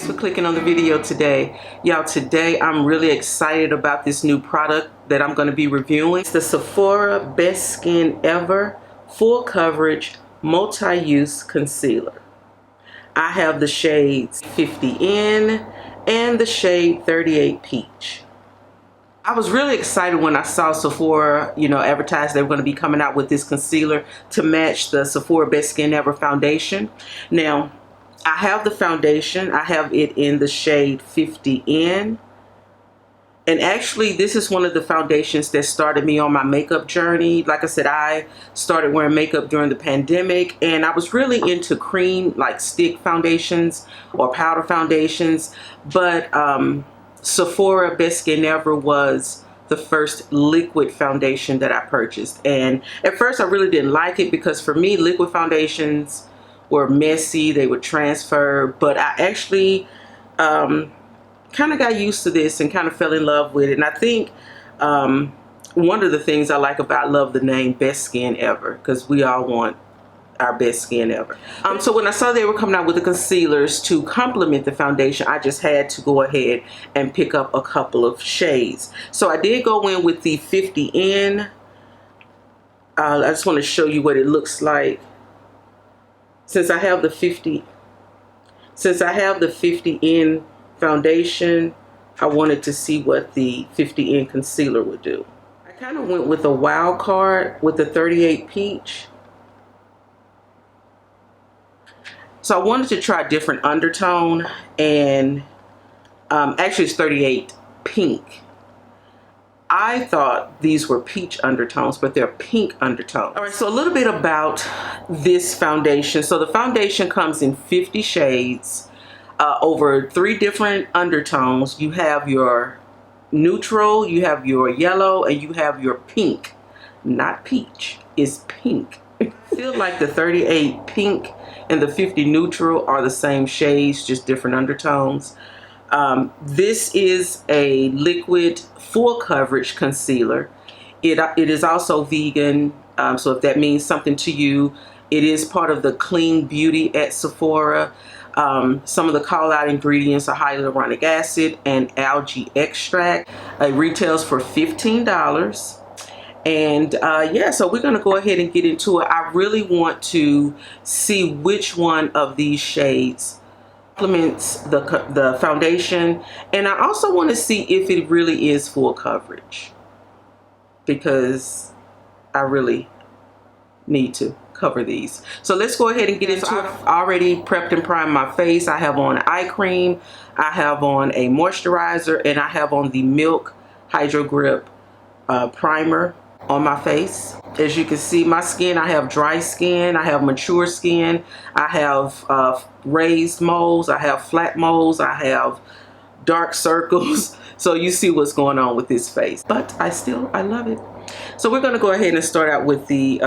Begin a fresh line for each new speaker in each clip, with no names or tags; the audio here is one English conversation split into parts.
for clicking on the video today. Y'all, today I'm really excited about this new product that I'm going to be reviewing. It's the Sephora Best Skin Ever Full Coverage Multi-Use Concealer. I have the shades 50N and the shade 38 Peach. I was really excited when I saw Sephora, advertise they were going to be coming out with this concealer to match the Sephora Best Skin Ever foundation. Now, I have the foundation. I have it in the shade 50N. And actually, this is one of the foundations that started me on my makeup journey. Like I said, I started wearing makeup during the pandemic, and I was really into cream, like stick foundations or powder foundations. But Sephora Best Skin Ever was the first liquid foundation that I purchased. And at first, I really didn't like it because for me, liquid foundations were messy. They would transfer. But I actually kind of got used to this and kind of fell in love with it. And I think one of the things I like about, love the name Best Skin Ever, because we all want our best skin ever. So when I saw they were coming out with the concealers to complement the foundation, I just had to go ahead and pick up a couple of shades. So I did go in with the 50N. I just want to show you what it looks like. Since I have the 50N foundation, I wanted to see what the 50N concealer would do. I kind of went with a wild card with the 38 Peach. So I wanted to try a different undertone, and actually it's 38 Pink. I thought these were peach undertones, but they're pink undertones. All right, so a little bit about this foundation. So the foundation comes in 50 shades. Over 3 different undertones. You have your neutral, you have your yellow, and you have your pink. Not peach, it's pink. I feel like the 38 Pink and the 50 neutral are the same shades, just different undertones. This is a liquid full coverage concealer. It is also vegan, so if that means something to you, it is part of the clean beauty at Sephora. Some of the call out ingredients are hyaluronic acid and algae extract. It retails for $15. And yeah, so we're going to go ahead and get into it. I really want to see which one of these shades complements the foundation. And I also want to see if it really is full coverage, because I really need to cover these. So let's go ahead and get into it. I've already prepped and primed my face. I have on eye cream, I have on a moisturizer, and I have on the Milk Hydro Grip primer on my face. As you can see, my skin, I have dry skin, I have mature skin, I have raised moles, I have flat moles, I have dark circles. So you see what's going on with this face, but I love it. So we're going to go ahead and start out with the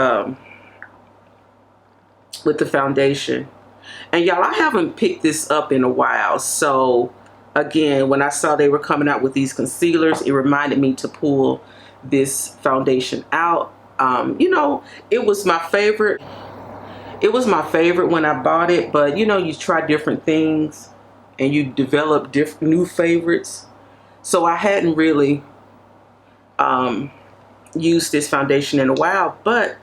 foundation. And y'all, I haven't picked this up in a while, so again, when I saw they were coming out with these concealers, it reminded me to pull this foundation out. It was my favorite. It was my favorite when I bought it, but you try different things and you develop new favorites. So I hadn't really used this foundation in a while, but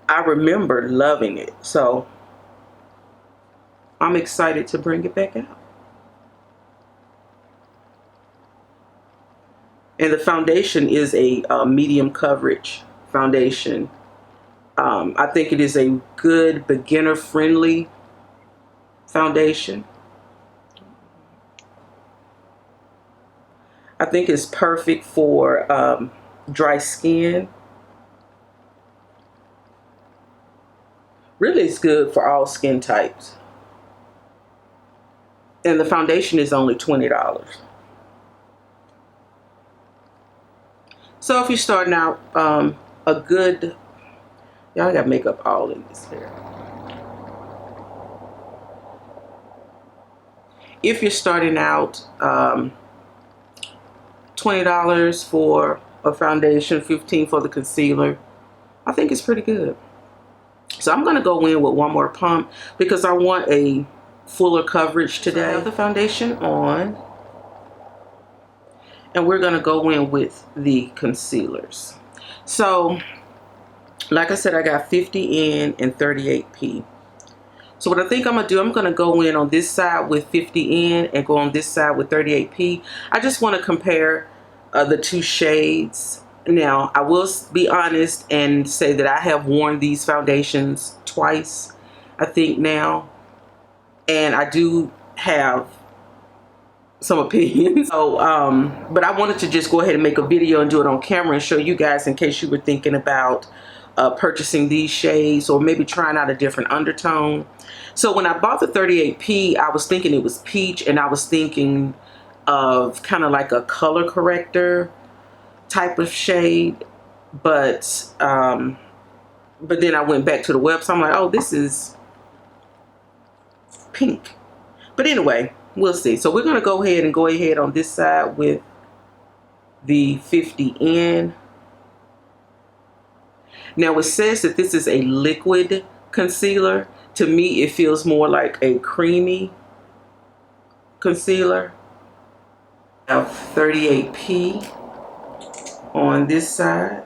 I remember loving it. So I'm excited to bring it back out. And the foundation is a medium coverage foundation. I think it is a good beginner friendly foundation. I think it's perfect for dry skin. Really, it's good for all skin types. And the foundation is only $20. So if you're starting out, a good, y'all got makeup all in this hair. If you're starting out, $20 for a foundation, $15 for the concealer, I think it's pretty good. So I'm going to go in with one more pump because I want a fuller coverage today. So I have the foundation on, and we're going to go in with the concealers. So like I said, I got 50N and 38P. So what I think I'm going to do, I'm going to go in on this side with 50N and go on this side with 38P. I just want to compare the two shades. Now, I will be honest and say that I have worn these foundations twice, I think now. And I do have some opinions. So, but I wanted to just go ahead and make a video and do it on camera and show you guys in case you were thinking about purchasing these shades or maybe trying out a different undertone. So when I bought the 38P, I was thinking it was peach, and I was thinking of kind of like a color corrector type of shade. But then I went back to the website. I'm like, oh, this is pink. But anyway, we'll see. So we're going to go ahead on this side with the 50N. Now it says that this is a liquid concealer. To me, it feels more like a creamy concealer. I have 38P on this side.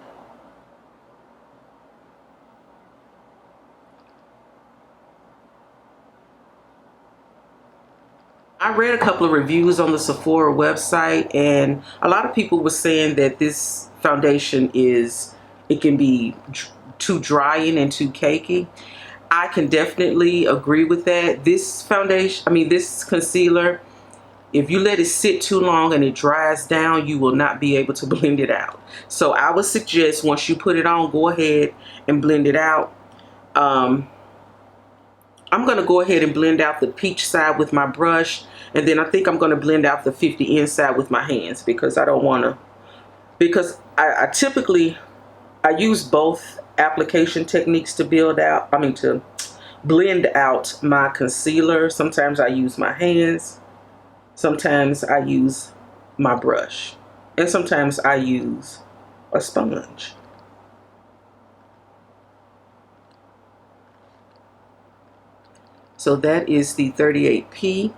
I read a couple of reviews on the Sephora website, and a lot of people were saying that this foundation it can be too drying and too cakey. I can definitely agree with that. This this concealer, if you let it sit too long and it dries down, you will not be able to blend it out. So I would suggest once you put it on, go ahead and blend it out. I'm going to go ahead and blend out the peach side with my brush, and then I think I'm going to blend out the 50N side with my hands, because I don't want to, because I typically use both application techniques to to blend out my concealer. Sometimes I use my hands, sometimes I use my brush, and sometimes I use a sponge. So that is the 38P.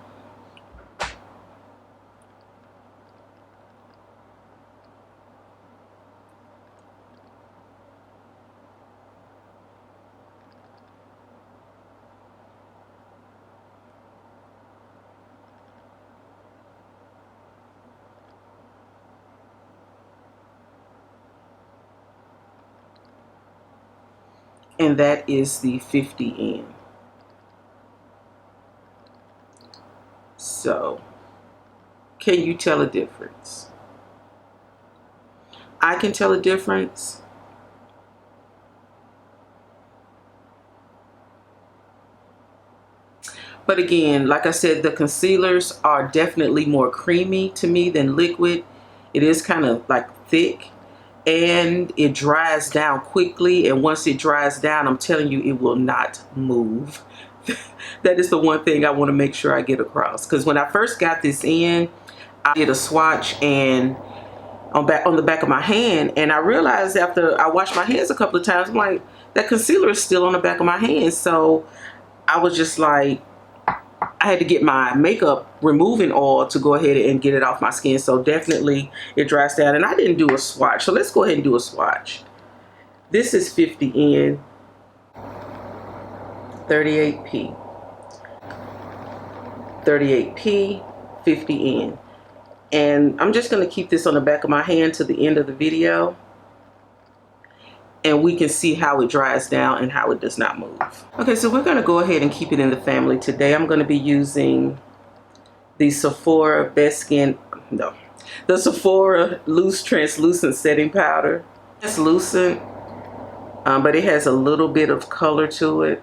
And that is the 50N. So, can you tell a difference? I can tell a difference. But again, like I said, the concealers are definitely more creamy to me than liquid. It is kind of like thick, and it dries down quickly. And once it dries down, I'm telling you, it will not move. That is the one thing I want to make sure I get across. Because when I first got this in, I did a swatch and on the back of my hand, and I realized after I washed my hands a couple of times, I'm like, that concealer is still on the back of my hand. So I was just like, I had to get my makeup removing oil to go ahead and get it off my skin. So definitely it dries down. And I didn't do a swatch, so let's go ahead and do a swatch. This is 50N, 38P, 38P, 50N. And I'm just going to keep this on the back of my hand to the end of the video, and we can see how it dries down and how it does not move. Okay, so we're going to go ahead and keep it in the family today. I'm going to be using the Sephora the Sephora Loose Translucent Setting Powder. It's translucent, but it has a little bit of color to it.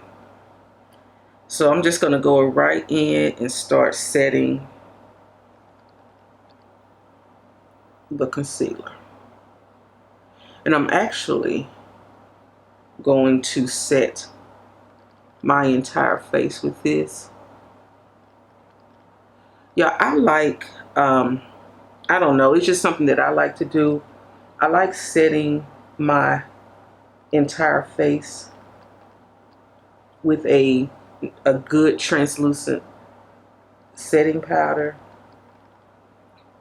So I'm just going to go right in and start setting the concealer. And I'm actually going to set my entire face with this. Yeah, I like, I don't know, it's just something that I like to do. I like setting my entire face with a good translucent setting powder,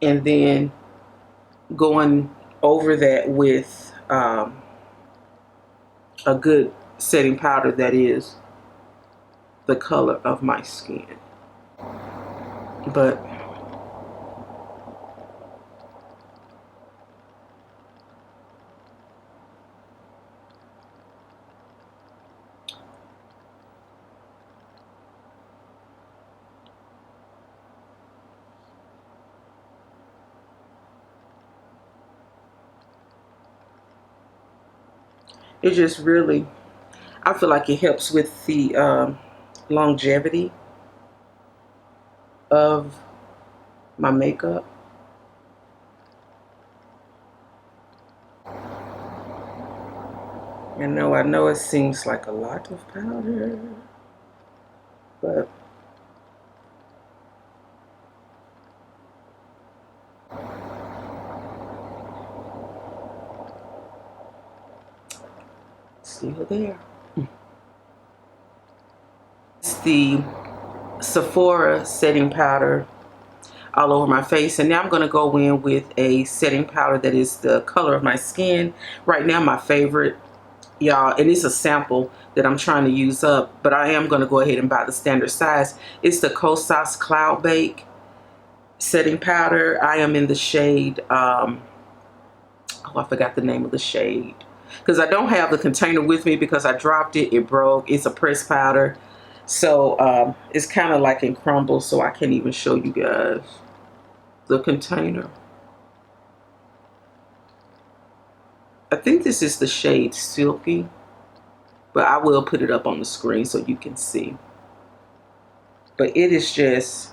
and then going over that with a good setting powder that is the color of my skin. But it just really, I feel like it helps with the longevity of my makeup. I know it seems like a lot of powder, but still there. It's the Sephora setting powder all over my face, and now I'm going to go in with a setting powder that is the color of my skin. Right now my favorite, y'all, and it's a sample that I'm trying to use up, but I am going to go ahead and buy the standard size. It's the Kosas Cloud Bake setting powder. I am in the shade oh, I forgot the name of the shade because I don't have the container with me because I dropped it. It broke. It's a pressed powder, so it's kind of like in crumbles, so I can't even show you guys the container. I think this is the shade Silky, but I will put it up on the screen so you can see. But it is just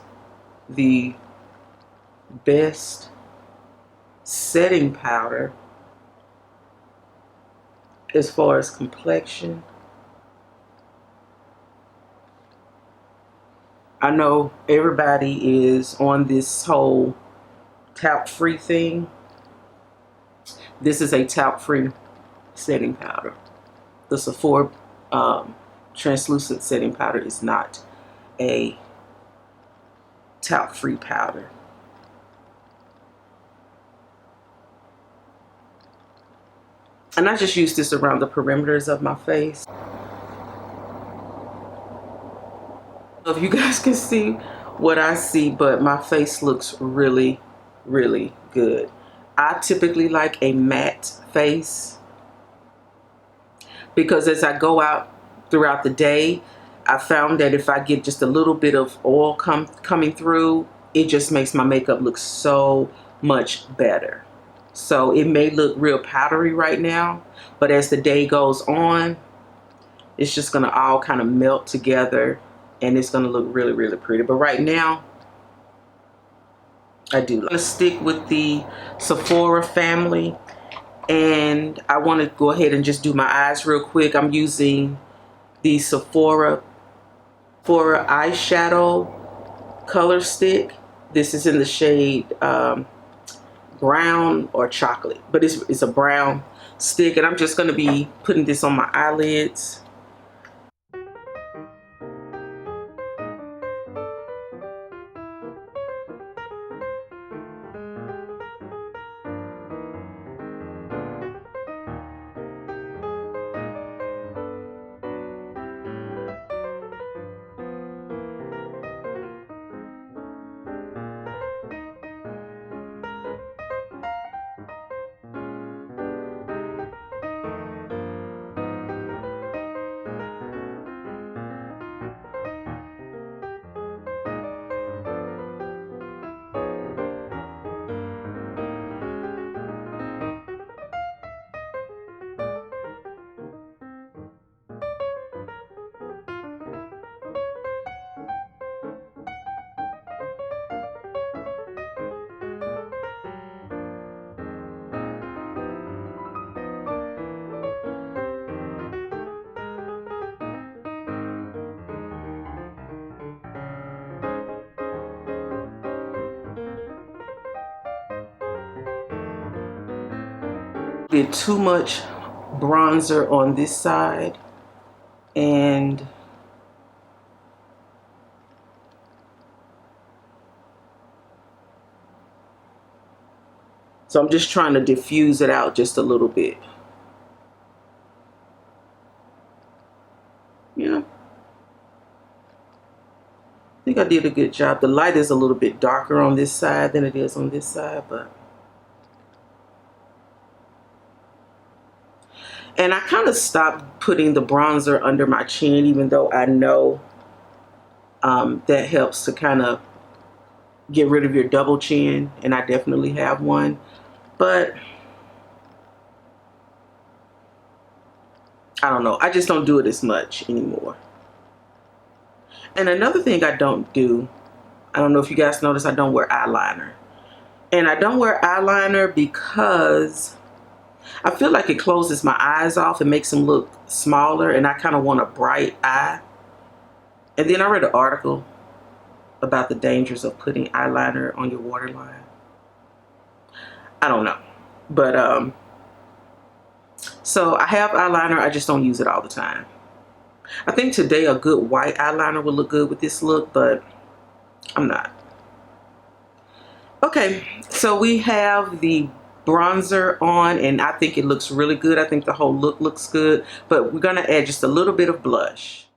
the best setting powder as far as complexion. I know everybody is on this whole talc-free thing. This is a talc-free setting powder. The Sephora translucent setting powder is not a talc-free powder. And I just use this around the perimeters of my face. If you guys can see what I see, but my face looks really, really good. I typically like a matte face because as I go out throughout the day, I found that if I get just a little bit of oil coming through, it just makes my makeup look so much better. So it may look real powdery right now, but as the day goes on, it's just gonna all kind of melt together and it's gonna look really, really pretty. But right now, I do. I'm gonna stick with the Sephora family, and I wanna go ahead and just do my eyes real quick. I'm using the Sephora eyeshadow color stick. This is in the shade brown or chocolate, but it's a brown stick, and I'm just gonna be putting this on my eyelids. Did too much bronzer on this side, and So I'm just trying to diffuse it out just a little bit. Yeah. I think I did a good job. The light is a little bit darker on this side than it is on this side, but. And I kind of stopped putting the bronzer under my chin, even though I know that helps to kind of get rid of your double chin, and I definitely have one. But I don't know, I just don't do it as much anymore. And another thing I don't do, I don't know if you guys notice, I don't wear eyeliner. And I don't wear eyeliner because I feel like it closes my eyes off and makes them look smaller, and I kind of want a bright eye. And then I read an article about the dangers of putting eyeliner on your waterline. I don't know, but so I have eyeliner, I just don't use it all the time. I think today a good white eyeliner would look good with this look, but I'm not. Okay, so we have the bronzer on, and I think it looks really good. I think the whole look looks good, but we're gonna add just a little bit of blush.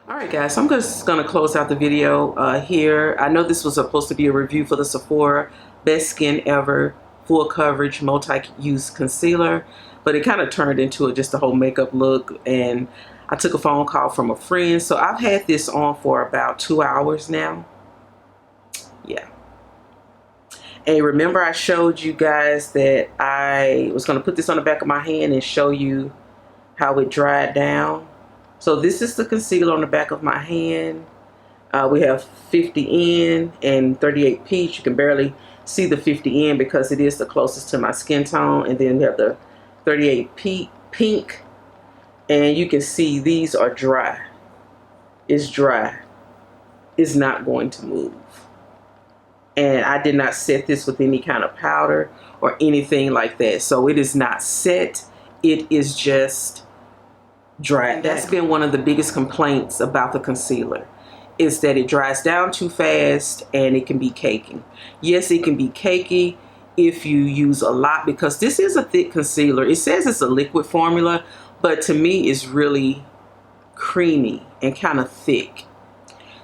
Alright guys, so I'm just going to close out the video here. I know this was supposed to be a review for the Sephora Best Skin Ever Full Coverage Multi-Use Concealer, but it kind of turned into just a whole makeup look, and I took a phone call from a friend. So I've had this on for about 2 hours now. Yeah. And remember I showed you guys that I was going to put this on the back of my hand and show you how it dried down. So this is the concealer on the back of my hand. We have 50N and 38 Peach. You can barely see the 50N because it is the closest to my skin tone. And then we have the 38 Pink. And you can see these are dry. It's dry. It's not going to move. And I did not set this with any kind of powder or anything like that. So it is not set. It is just dry. That's been one of the biggest complaints about the concealer, is that it dries down too fast and it can be cakey. Yes, it can be cakey if you use a lot, because this is a thick concealer. It says it's a liquid formula, but to me it's really creamy and kind of thick.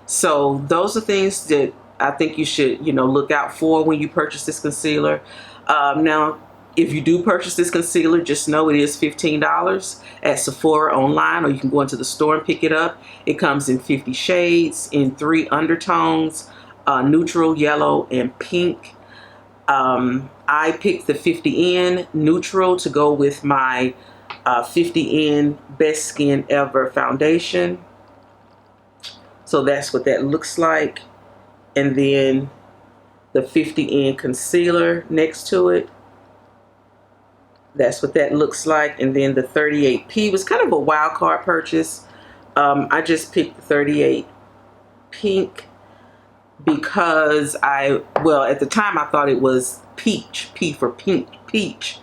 So those are things that I think you should, look out for when you purchase this concealer. Now, if you do purchase this concealer, just know it is $15 at Sephora online, or you can go into the store and pick it up. It comes in 50 shades in 3 undertones, neutral, yellow, and pink. I picked the 50N neutral to go with my 50N Best Skin Ever foundation. So that's what that looks like. And then the 50N concealer next to it. That's what that looks like. And then the 38P was kind of a wild card purchase. I just picked the 38 Pink because at the time I thought it was peach, P for pink, peach.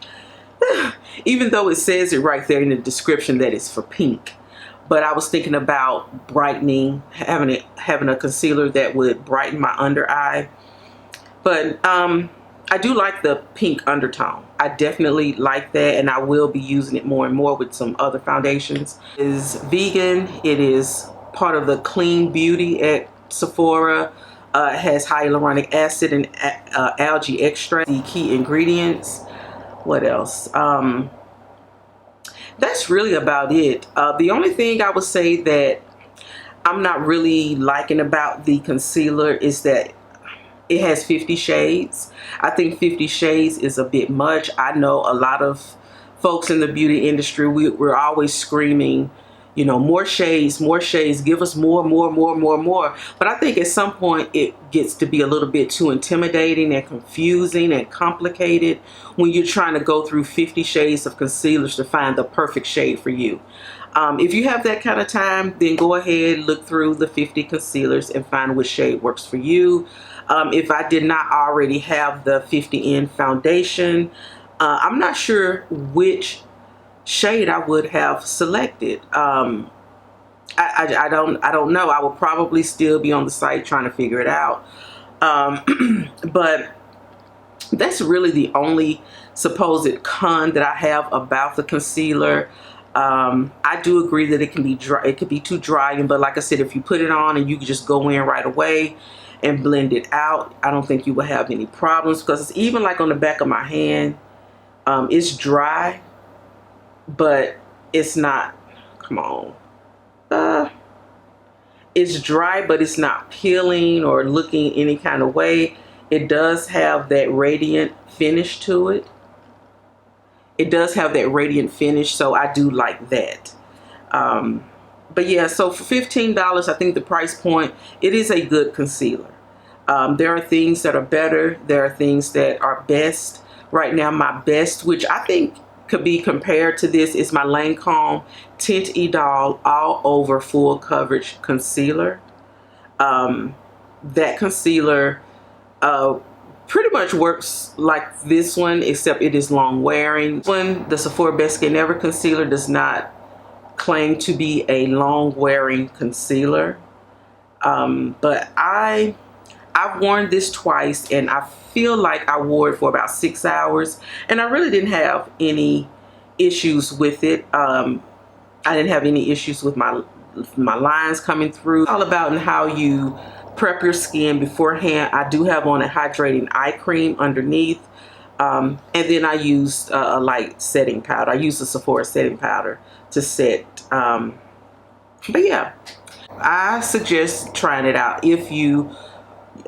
Even though it says it right there in the description that it's for pink. But I was thinking about brightening, having a concealer that would brighten my under eye. But I do like the pink undertone. I definitely like that, and I will be using it more and more with some other foundations. It is vegan. It is part of the clean beauty at Sephora. It has hyaluronic acid and algae extract, the key ingredients. What else? That's really about it. The only thing I would say that I'm not really liking about the concealer is that it has 50 shades. I think 50 shades is a bit much. I know a lot of folks in the beauty industry, we're always screaming, more shades, give us more. But I think at some point it gets to be a little bit too intimidating and confusing and complicated when you're trying to go through 50 shades of concealers to find the perfect shade for you. If you have that kind of time, then go ahead, look through the 50 concealers and find which shade works for you. If I did not already have the 50N foundation, I'm not sure which shade I would have selected. I don't know. I will probably still be on the site trying to figure it out. But that's really the only supposed con that I have about the concealer. I do agree that it can be dry. It could be too drying, but like I said, if you put it on and you can just go in right away and blend it out, I don't think you will have any problems, because it's even like on the back of my hand, it's dry, but it's not, come on, it's dry, but it's not peeling or looking any kind of way. It does have that radiant finish to it. It does have that radiant finish, so I do like that. But yeah, so for $15, I think the price point, it is a good concealer. There are things that are better. There are things that are best. Right now, my best, which I think could be compared to this, is my Lancome Tint Idol All Over Full Coverage Concealer. That concealer pretty much works like this one, except it is long wearing. The Sephora Best Skin Ever concealer does not claim to be a long wearing concealer, but I've worn this twice, and I feel like I wore it for about 6 hours, and I really didn't have any issues with it. I didn't have any issues with my lines coming through. It's all about how you prep your skin beforehand. I do have on a hydrating eye cream underneath, and then I used a light setting powder. I used the Sephora setting powder to set. But yeah, I suggest trying it out if you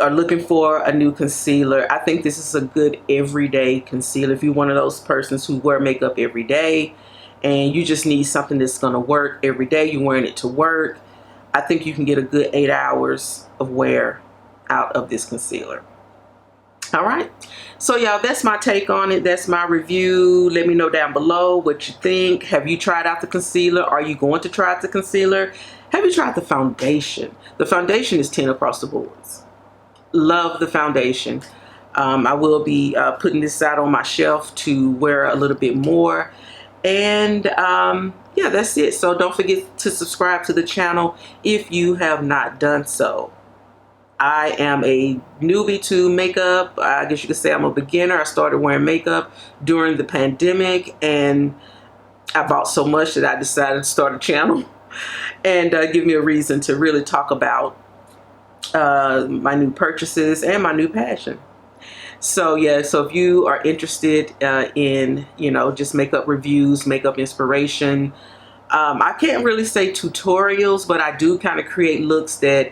are looking for a new concealer. I think this is a good everyday concealer. If you're one of those persons who wear makeup every day and you just need something that's going to work every day, you're wearing it to work, I think you can get a good 8 hours of wear out of this concealer. All right, so y'all, that's my take on it. That's my review. Let me know down below what you think. Have you tried out the concealer? Are you going to try out the concealer? Have you tried the foundation? The foundation is 10 across the boards. Love the foundation. I will be putting this out on my shelf to wear a little bit more. And yeah, that's it. So don't forget to subscribe to the channel if you have not done so. I am a newbie to makeup. I guess you could say I'm a beginner. I started wearing makeup during the pandemic, and I bought so much that I decided to start a channel and give me a reason to really talk about my new purchases and my new passion. So yeah, so if you are interested in, you know, just makeup reviews, makeup inspiration, I can't really say tutorials, but I do kind of create looks that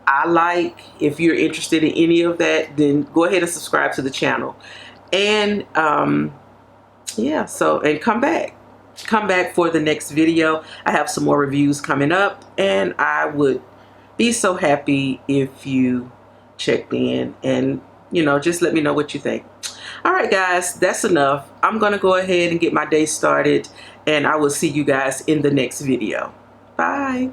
I like. If you're interested in any of that, then go ahead and subscribe to the channel. And yeah, so, and come back for the next video. I have some more reviews coming up, and I would be so happy if you checked in and, you know, just let me know what you think. All right, guys, that's enough. I'm gonna go ahead and get my day started, and I will see you guys in the next video. Bye.